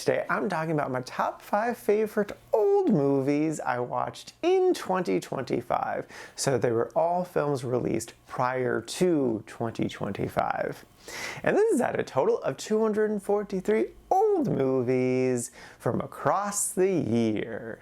today I'm talking about my top 5 favorite old movies I watched in 2025. So they were all films released prior to 2025. And this is at a total of 243 old movies from across the year.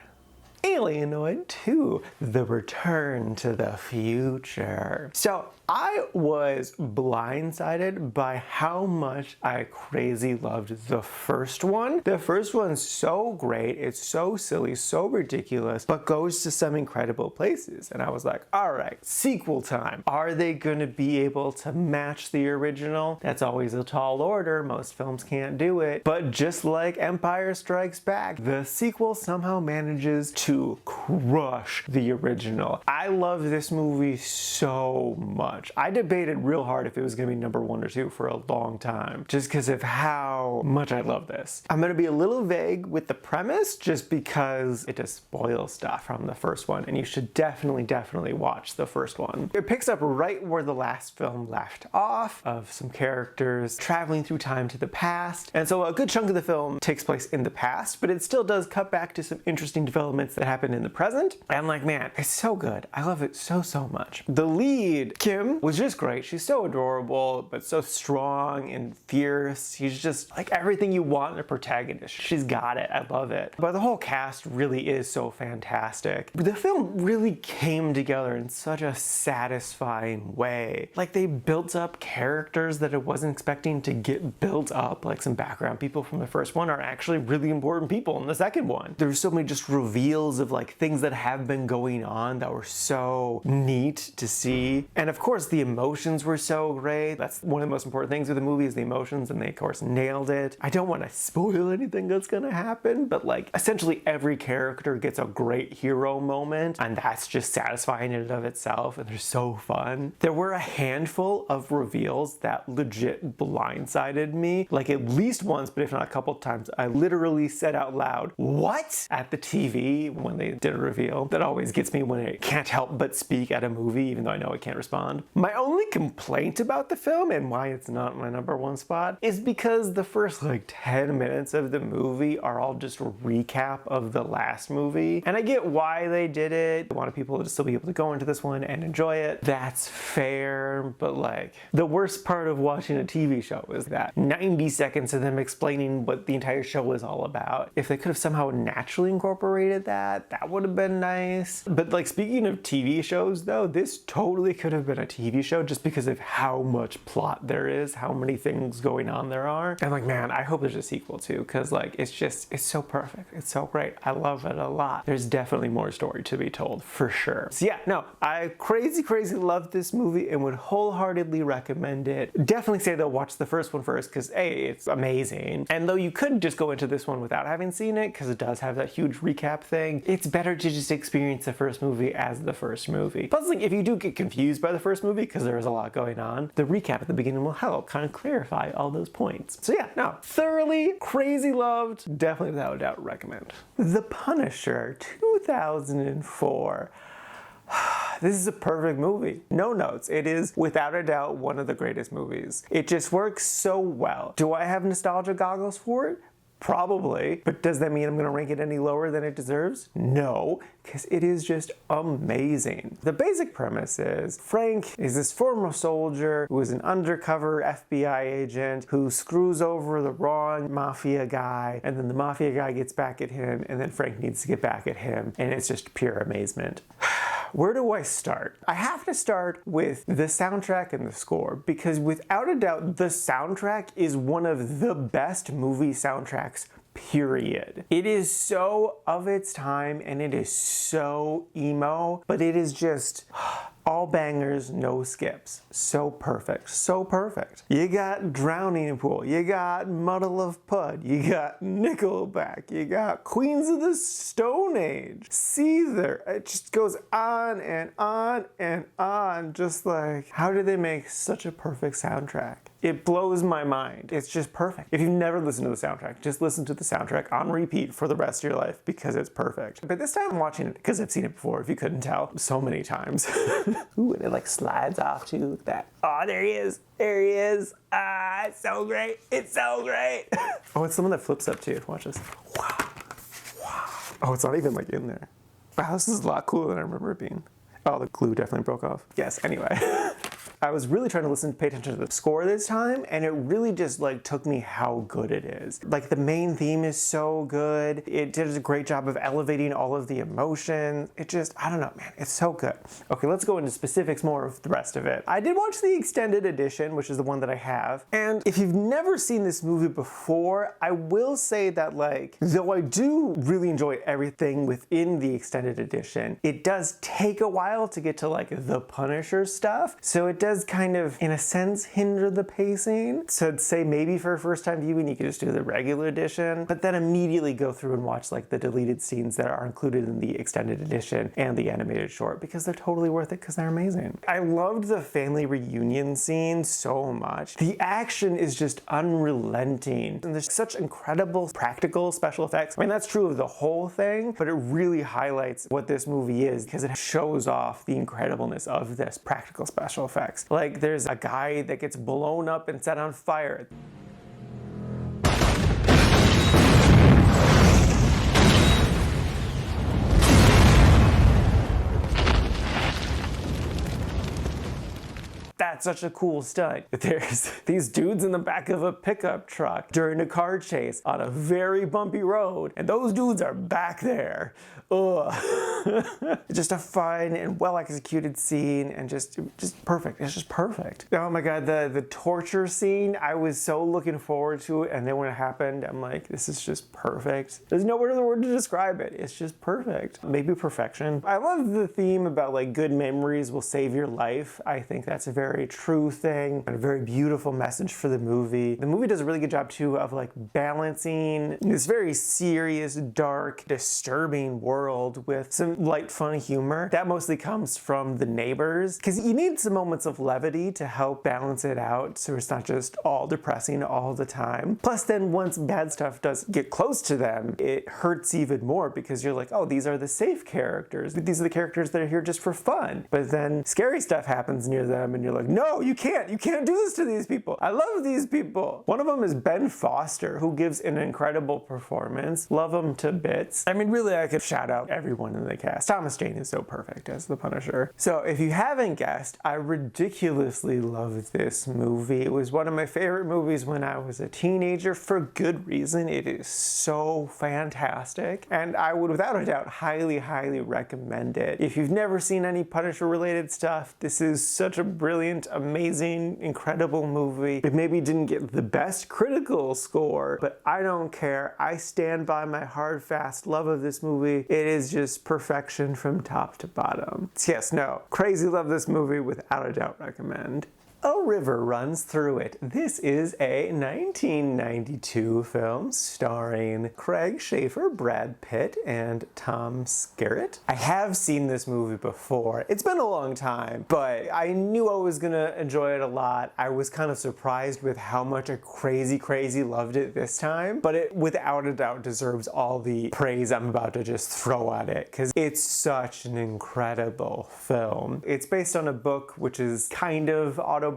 Alienoid 2, The Return to the Future. So I was blindsided by how much I crazy loved the first one. The first one's so great, it's so silly, so ridiculous, but goes to some incredible places. And I was like, all right, sequel time. Are they gonna be able to match the original? That's always a tall order, most films can't do it. But just like Empire Strikes Back, the sequel somehow manages to crush the original. I love this movie so much. I debated real hard if it was gonna be number 1 or 2 for a long time, just because of how much I love this. I'm gonna be a little vague with the premise, just because it just spoils stuff from the first one, and you should definitely watch the first one. It picks up right where the last film left off, of some characters traveling through time to the past, and so a good chunk of the film takes place in the past, but it still does cut back to some interesting developments that happened in the present. And I'm like, man, it's so good. I love it so much. The lead, Kim, was just great. She's so adorable, but so strong and fierce. She's just like everything you want in a protagonist. She's got it. I love it. But the whole cast really is so fantastic. The film really came together in such a satisfying way. Like, they built up characters that I wasn't expecting to get built up. Like, some background people from the first one are actually really important people in the second one. There's so many just reveals of like things that have been going on that were so neat to see. And of course the emotions were so great. That's one of the most important things with the movie, is the emotions, and they of course nailed it. I don't want to spoil anything that's gonna happen, but like essentially every character gets a great hero moment, and that's just satisfying in and of itself, and they're so fun. There were a handful of reveals that legit blindsided me, like at least once, but if not a couple times. I literally said out loud, "What?" at the TV when they did a reveal. That always gets me when I can't help but speak at a movie, even though I know I can't respond. My only complaint about the film, and why it's not my number 1 spot, is because the first like 10 minutes of the movie are all just a recap of the last movie. And I get why they did it. They wanted people to still be able to go into this one and enjoy it. That's fair, but like the worst part of watching a TV show is that 90 seconds of them explaining what the entire show is all about. If they could have somehow naturally incorporated that would have been nice. But like, speaking of TV shows though, this totally could have been a TV show just because of how much plot there is, how many things going on there are. And like, man, I hope there's a sequel too, because like it's so perfect. It's so great. I love it a lot. There's definitely more story to be told for sure. So yeah, no, I crazy love this movie and would wholeheartedly recommend it. Definitely say though, watch the first one first, because A, it's amazing. And though you could just go into this one without having seen it, because it does have that huge recap thing, it's better to just experience the first movie as the first movie. Plus, like, if you do get confused by the first movie, because there is a lot going on, the recap at the beginning will help kind of clarify all those points. So yeah, no, thoroughly crazy loved, definitely without a doubt recommend. The Punisher 2004. This is a perfect movie. No notes. It is without a doubt one of the greatest movies. It just works so well. Do I have nostalgia goggles for it? Probably, but does that mean I'm gonna rank it any lower than it deserves? No, because it is just amazing. The basic premise is Frank is this former soldier who is an undercover FBI agent who screws over the wrong mafia guy, and then the mafia guy gets back at him, and then Frank needs to get back at him, and it's just pure amazement. Where do I start? I have to start with the soundtrack and the score, because without a doubt, the soundtrack is one of the best movie soundtracks, period. It is so of its time, and it is so emo, but it is just all bangers, no skips. So perfect, so perfect. You got Drowning Pool, you got Muddle of Pud, you got Nickelback, you got Queens of the Stone Age, Seether. It just goes on and on and on. Just like, how did they make such a perfect soundtrack? It blows my mind. It's just perfect. If you've never listened to the soundtrack, just listen to the soundtrack on repeat for the rest of your life because it's perfect. But this time I'm watching it because I've seen it before, if you couldn't tell, so many times. Ooh, and it like slides off too. Look at that. Oh, there he is. There he is. Ah, it's so great. It's so great. Oh, it's the one that flips up too. Watch this. Wow. Wow. Oh, it's not even like in there. Wow, this is a lot cooler than I remember it being. Oh, the glue definitely broke off. Yes, anyway. I was really trying to pay attention to the score this time, and it really just like took me how good it is. Like the main theme is so good. It did a great job of elevating all of the emotion. It just, I don't know, man, it's so good. Okay, let's go into specifics more of the rest of it. I did watch the extended edition, which is the one that I have. And if you've never seen this movie before, I will say that like, though I do really enjoy everything within the extended edition, it does take a while to get to like the Punisher stuff. So it does kind of, in a sense, hinder the pacing. So I'd say maybe for a first time viewing, you could just do the regular edition, but then immediately go through and watch like the deleted scenes that are included in the extended edition and the animated short because they're totally worth it because they're amazing. I loved the family reunion scene so much. The action is just unrelenting and there's such incredible practical special effects. I mean, that's true of the whole thing, but it really highlights what this movie is because it shows off the incredibleness of this practical special effects. Like there's a guy that gets blown up and set on fire. That's such a cool stunt. There's these dudes in the back of a pickup truck during a car chase on a very bumpy road, and those dudes are back there. Ugh. Just a fun and well executed scene and just perfect. It's just perfect. Oh my god, the torture scene, I was so looking forward to it, and then when it happened, I'm like, this is just perfect. There's no other word to describe it. It's just perfect. Maybe perfection. I love the theme about like good memories will save your life. I think that's a very true thing and a very beautiful message for the movie. The movie does a really good job too of like balancing this very serious, dark, disturbing world with some light, fun humor. That mostly comes from the neighbors because you need some moments of levity to help balance it out so it's not just all depressing all the time. Plus then once bad stuff does get close to them, it hurts even more because you're like, oh, these are the safe characters. These are the characters that are here just for fun. But then scary stuff happens near them and you're like, no, you can't do this to these people. I love these people. One of them is Ben Foster, who gives an incredible performance. Love him to bits. I mean, really, I could shout out everyone in the cast. Thomas Jane is so perfect as the Punisher. So if you haven't guessed, I ridiculously love this movie. It was one of my favorite movies when I was a teenager for good reason. It is so fantastic. And I would, without a doubt, highly, highly recommend it. If you've never seen any Punisher related stuff, this is such a brilliant, amazing, incredible movie. It maybe didn't get the best critical score, but I don't care. I stand by my hard, fast love of this movie. It is just perfection from top to bottom. Yes, no, crazy love this movie, without a doubt recommend. A River Runs Through It. This is a 1992 film starring Craig Schaefer, Brad Pitt, and Tom Skerritt. I have seen this movie before. It's been a long time, but I knew I was gonna enjoy it a lot. I was kind of surprised with how much I crazy loved it this time, but it without a doubt deserves all the praise I'm about to just throw at it, because it's such an incredible film. It's based on a book which is kind of autobiographical.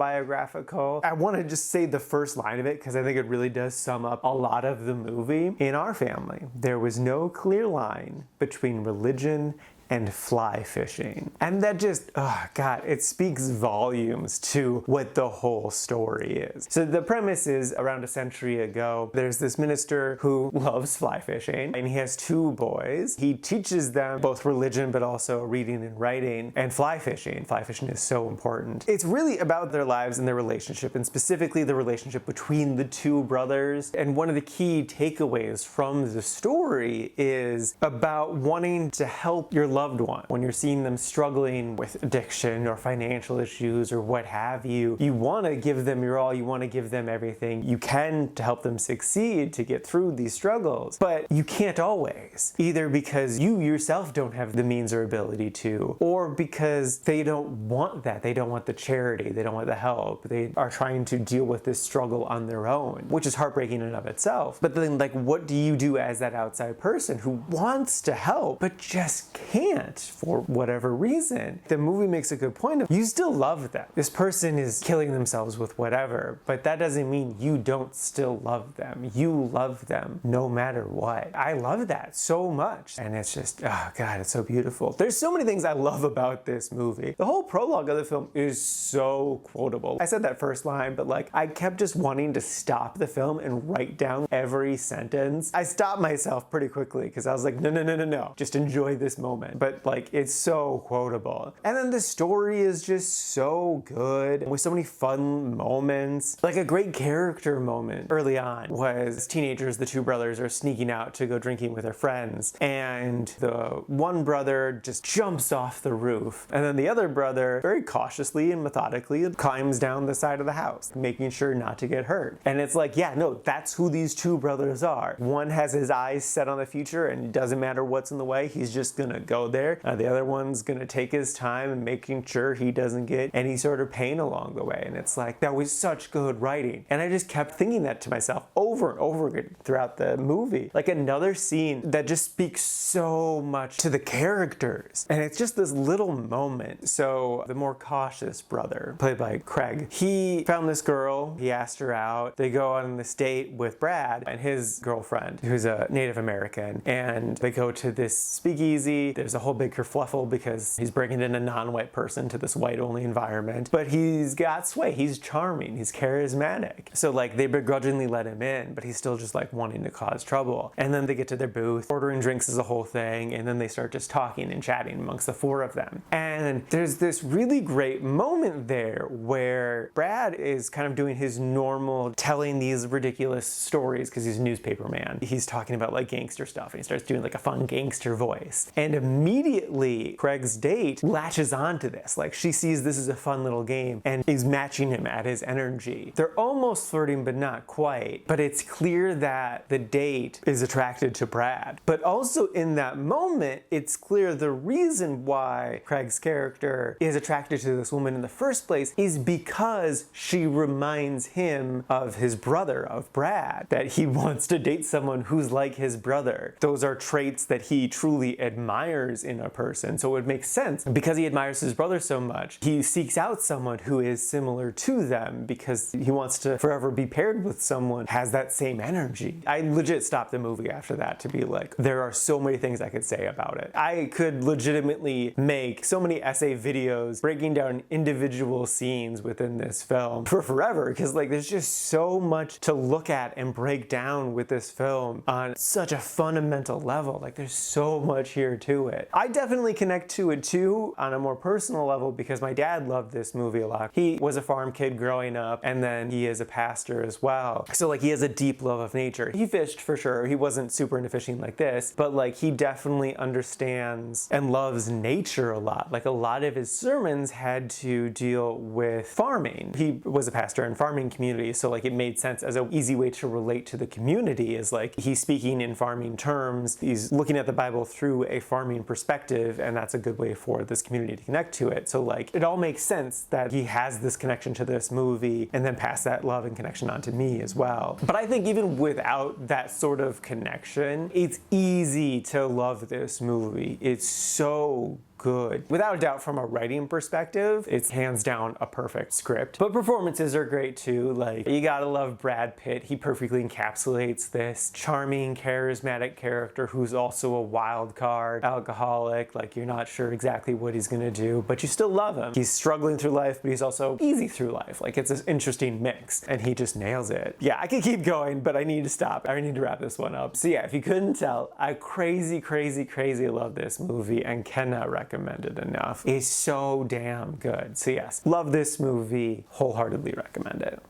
I want to just say the first line of it because I think it really does sum up a lot of the movie. In our family, there was no clear line between religion and fly fishing. And that just, oh God, it speaks volumes to what the whole story is. So the premise is around a century ago, there's this minister who loves fly fishing and he has two boys. He teaches them both religion but also reading and writing and fly fishing. Fly fishing is so important. It's really about their lives and their relationship, and specifically the relationship between the two brothers. And one of the key takeaways from the story is about wanting to help your loved one. When you're seeing them struggling with addiction or financial issues or what have you, you want to give them your all, you want to give them everything you can to help them succeed, to get through these struggles. But you can't always, either because you yourself don't have the means or ability to, or because they don't want that. They don't want the charity, they don't want the help. They are trying to deal with this struggle on their own, which is heartbreaking in and of itself. But then, like, what do you do as that outside person who wants to help but just can't for whatever reason? The movie makes a good point of, you still love them. This person is killing themselves with whatever, but that doesn't mean you don't still love them. You love them no matter what. I love that so much. And it's just, oh God, it's so beautiful. There's so many things I love about this movie. The whole prologue of the film is so quotable. I said that first line, but like, I kept just wanting to stop the film and write down every sentence. I stopped myself pretty quickly because I was like, no, just enjoy this moment. But like, it's so quotable. And then the story is just so good with so many fun moments. Like, a great character moment early on was teenagers, the two brothers are sneaking out to go drinking with their friends, and the one brother just jumps off the roof, and then the other brother very cautiously and methodically climbs down the side of the house, making sure not to get hurt. And it's like, yeah, no, that's who these two brothers are. One has his eyes set on the future and it doesn't matter what's in the way, he's just gonna go there. The other one's gonna take his time and making sure he doesn't get any sort of pain along the way. And it's like, that was such good writing. And I just kept thinking that to myself over and over again throughout the movie. Like, another scene that just speaks so much to the characters. And it's just this little moment. So the more cautious brother, played by Craig, he found this girl, he asked her out. They go on this date with Brad and his girlfriend, who's a Native American, and they go to this speakeasy. There's a whole big kerfluffle because he's bringing in a non-white person to this white-only environment, but he's got sway, he's charming, he's charismatic. So like, they begrudgingly let him in, but he's still just like wanting to cause trouble. And then they get to their booth, ordering drinks is a whole thing, and then they start just talking and chatting amongst the four of them. And there's this really great moment there where Brad is kind of doing his normal, telling these ridiculous stories because he's a newspaper man. He's talking about like gangster stuff, and he starts doing like a fun gangster voice. And immediately Craig's date latches onto this. Like, she sees this is a fun little game and is matching him at his energy. They're almost flirting, but not quite. But it's clear that the date is attracted to Brad. But also in that moment, it's clear the reason why Craig's character is attracted to this woman in the first place is because she reminds him of his brother, of Brad, that he wants to date someone who's like his brother. Those are traits that he truly admires in a person. So it makes sense. Because he admires his brother so much, he seeks out someone who is similar to them because he wants to forever be paired with someone who has that same energy. I legit stopped the movie after that to be like, there are so many things I could say about it. I could legitimately make so many essay videos breaking down individual scenes within this film for forever, because like, there's just so much to look at and break down with this film on such a fundamental level. Like, there's so much here to it. I definitely connect to it too on a more personal level because my dad loved this movie a lot. He was a farm kid growing up, and then he is a pastor as well. So like, he has a deep love of nature. He fished for sure. He wasn't super into fishing like this, but like, he definitely understands and loves nature a lot. Like, a lot of his sermons had to deal with farming. He was a pastor in farming communities, so like, it made sense as an easy way to relate to the community, is like, he's speaking in farming terms, he's looking at the Bible through a farming perspective, and that's a good way for this community to connect to it. So like, it all makes sense that he has this connection to this movie and then pass that love and connection on to me as well. But I think even without that sort of connection, it's easy to love this movie. It's so good. Without a doubt, from a writing perspective, it's hands down a perfect script. But performances are great too. Like, you gotta love Brad Pitt. He perfectly encapsulates this charming, charismatic character who's also a wild card, alcoholic. Like, you're not sure exactly what he's gonna do, but you still love him. He's struggling through life, but he's also easy through life. Like, it's an interesting mix, and he just nails it. Yeah, I could keep going, but I need to stop. I need to wrap this one up. So yeah, if you couldn't tell, I crazy love this movie and cannot recommend it enough. It's so damn good. So yes, love this movie, wholeheartedly recommend it.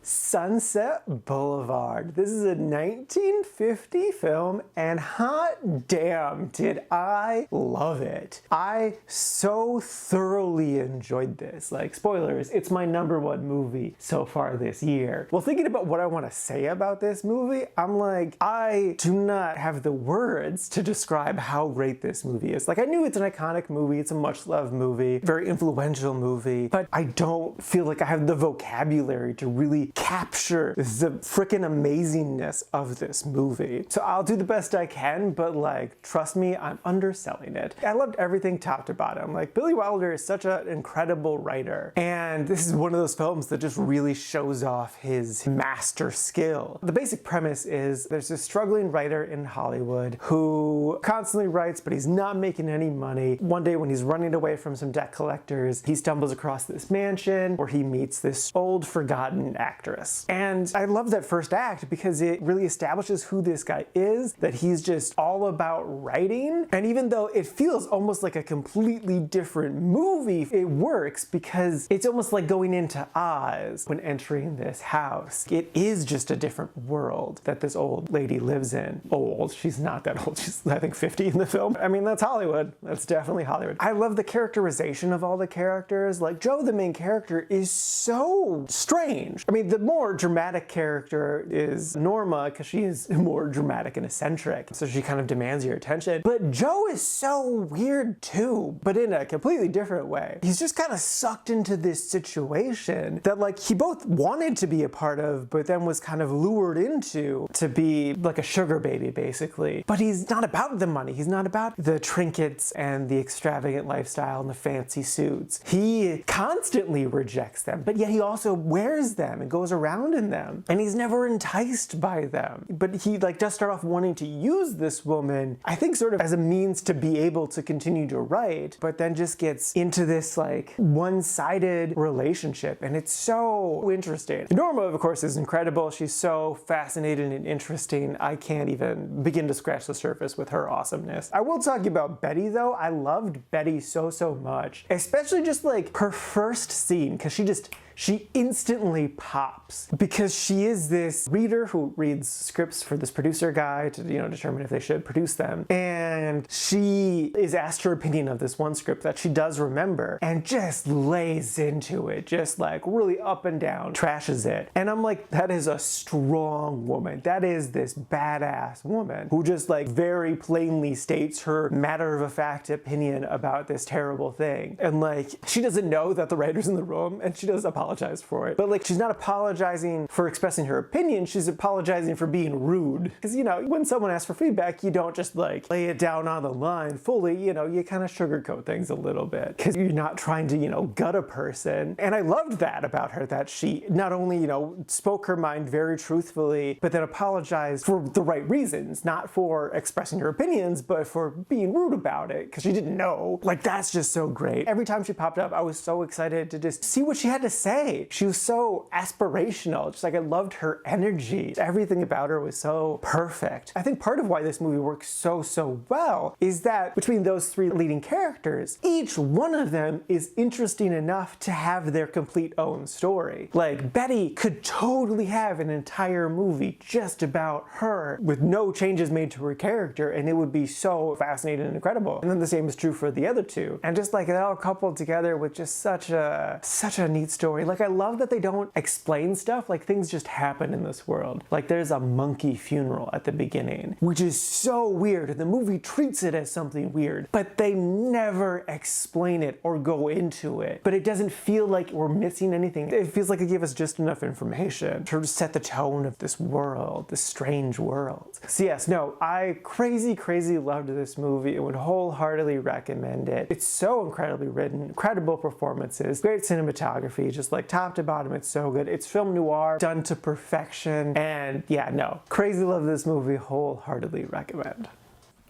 Sunset Boulevard. This is a 1950 film, and hot damn did I love it. I so thoroughly enjoyed this. Like, spoilers, it's my #1 movie so far this year. Well, thinking about what I want to say about this movie, I'm like, I do not have the words to describe how great this movie is. Like, I knew it's an iconic movie, it's a much-loved movie, very influential movie, but I don't feel like I have the vocabulary to really capture the freaking amazingness of this movie. So I'll do the best I can, but like, trust me, I'm underselling it. I loved everything top to bottom. Like, Billy Wilder is such an incredible writer, and this is one of those films that just really shows off his master skill. The basic premise is there's this struggling writer in Hollywood who constantly writes, but he's not making any money. One day when he's running away from some debt collectors, he stumbles across this mansion where he meets this old forgotten actress. And I love that first act because it really establishes who this guy is, that he's just all about writing. And even though it feels almost like a completely different movie, it works because it's almost like going into Oz when entering this house. It is just a different world that this old lady lives in. Old, she's not that old. She's, I think, 50 in the film. I mean, that's Hollywood. That's definitely Hollywood. I love the characterization of all the characters. Like, Joe, the main character, is so strange. I mean, the more dramatic character is Norma, because she is more dramatic and eccentric, so she kind of demands your attention. But Joe is so weird too, but in a completely different way. He's just kind of sucked into this situation that, like, he both wanted to be a part of, but then was kind of lured into to be like a sugar baby, basically. But he's not about the money. He's not about the trinkets and the extravagant lifestyle and the fancy suits. He constantly rejects them, but yet he also wears them and goes around in them, and he's never enticed by them. But he, like, does start off wanting to use this woman, I think, sort of as a means to be able to continue to write, but then just gets into this like one-sided relationship, and it's so interesting. Norma, of course, is incredible. She's so fascinating and interesting. I can't even begin to scratch the surface with her awesomeness. I will talk about Betty, though. I loved Betty so much, especially just like her first scene, because she instantly pops because she is this reader who reads scripts for this producer guy to, you know, determine if they should produce them. And she is asked her opinion of this one script that she does remember and just lays into it, just like really up and down, trashes it. And I'm like, that is a strong woman. That is this badass woman who just like very plainly states her matter-of-fact opinion about this terrible thing. And like, she doesn't know that the writer's in the room, and she does apologize for it. But like, she's not apologizing for expressing her opinion, she's apologizing for being rude. Because, you know, when someone asks for feedback, you don't just like lay it down on the line fully, you know, you kind of sugarcoat things a little bit because you're not trying to, you know, gut a person. And I loved that about her, that she not only, you know, spoke her mind very truthfully, but then apologized for the right reasons, not for expressing her opinions, but for being rude about it because she didn't know. Like, that's just so great. Every time she popped up, I was so excited to just see what she had to say. She was so aspirational. Just like, I loved her energy. Everything about her was so perfect. I think part of why this movie works so well is that between those three leading characters, each one of them is interesting enough to have their complete own story. Like, Betty could totally have an entire movie just about her with no changes made to her character, and it would be so fascinating and incredible. And then the same is true for the other two. And just like, they're all coupled together with just such a neat story. Like, I love that they don't explain stuff. Like, things just happen in this world. Like, there's a monkey funeral at the beginning, which is so weird, and the movie treats it as something weird, but they never explain it or go into it. But it doesn't feel like we're missing anything. It feels like it gave us just enough information to set the tone of this world, this strange world. So yes, no, I crazy loved this movie and would wholeheartedly recommend it. It's so incredibly written, incredible performances, great cinematography, just like top to bottom, it's so good. It's film noir done to perfection, and yeah, no, crazy love this movie, wholeheartedly recommend.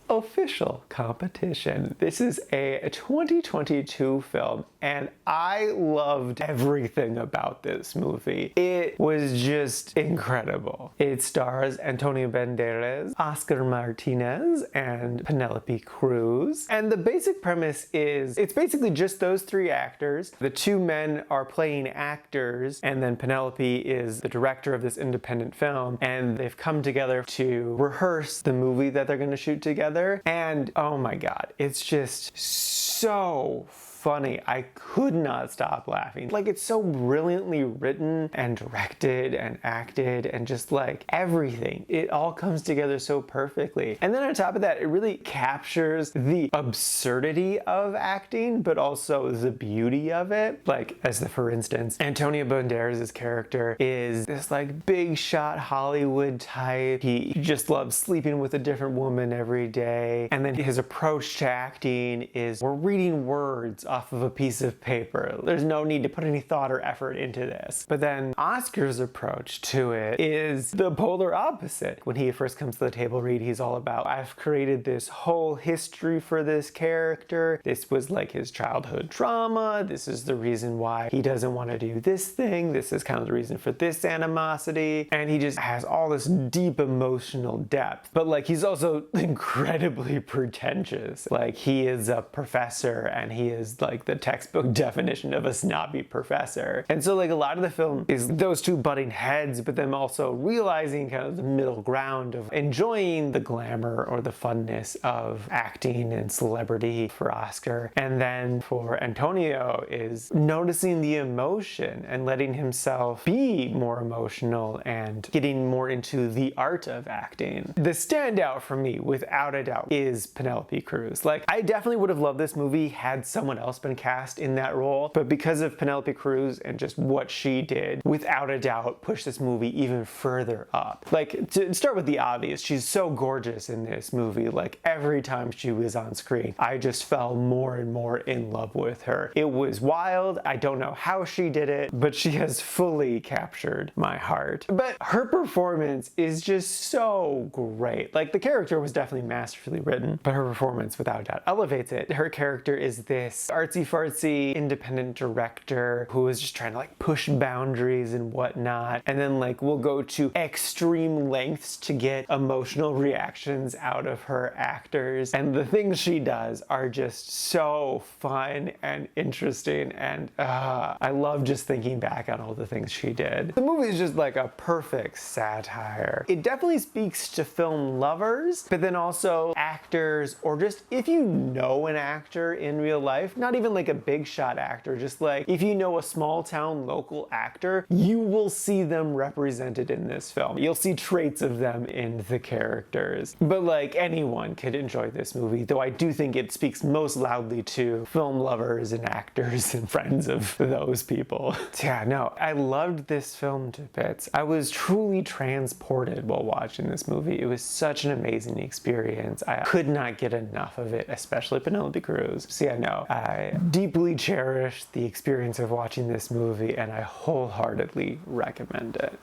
official competition. This is a 2022 film, and I loved everything about this movie. It was just incredible. It stars Antonio Banderas, Oscar Martinez, and Penelope Cruz. And the basic premise is, it's basically just those three actors. The two men are playing actors, and then Penelope is the director of this independent film, and they've come together to rehearse the movie that they're gonna shoot together. And oh my god, it's just so funny. I could not stop laughing. Like, it's so brilliantly written and directed and acted and just like everything. It all comes together so perfectly. And then on top of that, it really captures the absurdity of acting, but also the beauty of it. Like, for instance, Antonio Banderas' character is this like big shot Hollywood type. He just loves sleeping with a different woman every day. And then his approach to acting is, we're reading words off of a piece of paper. There's no need to put any thought or effort into this. But then Oscar's approach to it is the polar opposite. When he first comes to the table read, he's all about, I've created this whole history for this character. This was like his childhood trauma. This is the reason why he doesn't want to do this thing. This is kind of the reason for this animosity. And he just has all this deep emotional depth. But like, he's also incredibly pretentious. Like, he is a professor, and he is like the textbook definition of a snobby professor. And so like, a lot of the film is those two butting heads, but then also realizing kind of the middle ground of enjoying the glamour or the funness of acting and celebrity for Oscar. And then for Antonio is noticing the emotion and letting himself be more emotional and getting more into the art of acting. The standout for me, without a doubt, is Penelope Cruz. Like, I definitely would have loved this movie had someone else been cast in that role, but because of Penelope Cruz and just what she did, without a doubt pushed this movie even further up. Like, to start with the obvious, she's so gorgeous in this movie. Like, every time she was on screen, I just fell more and more in love with her. It was wild. I don't know how she did it, but she has fully captured my heart. But her performance is just so great. Like, the character was definitely masterfully written, but her performance without doubt elevates it. Her character is this artsy-fartsy independent director who is just trying to like push boundaries and whatnot, and then like will go to extreme lengths to get emotional reactions out of her actors. And the things she does are just so fun and interesting, and I love just thinking back on all the things she did. The movie is just like a perfect satire. It definitely speaks to film lovers, but then also actors, or just if you know an actor in real life, not even like a big shot actor, just like if you know a small town local actor, you will see them represented in this film. You'll see traits of them in the characters. But like, anyone could enjoy this movie, though I do think it speaks most loudly to film lovers and actors and friends of those people. Yeah, no, I loved this film to bits. I was truly transported while watching this movie. It was such an amazing experience. I could not get enough of it, especially Penelope Cruz. So yeah, no, I deeply cherish the experience of watching this movie, and I wholeheartedly recommend it.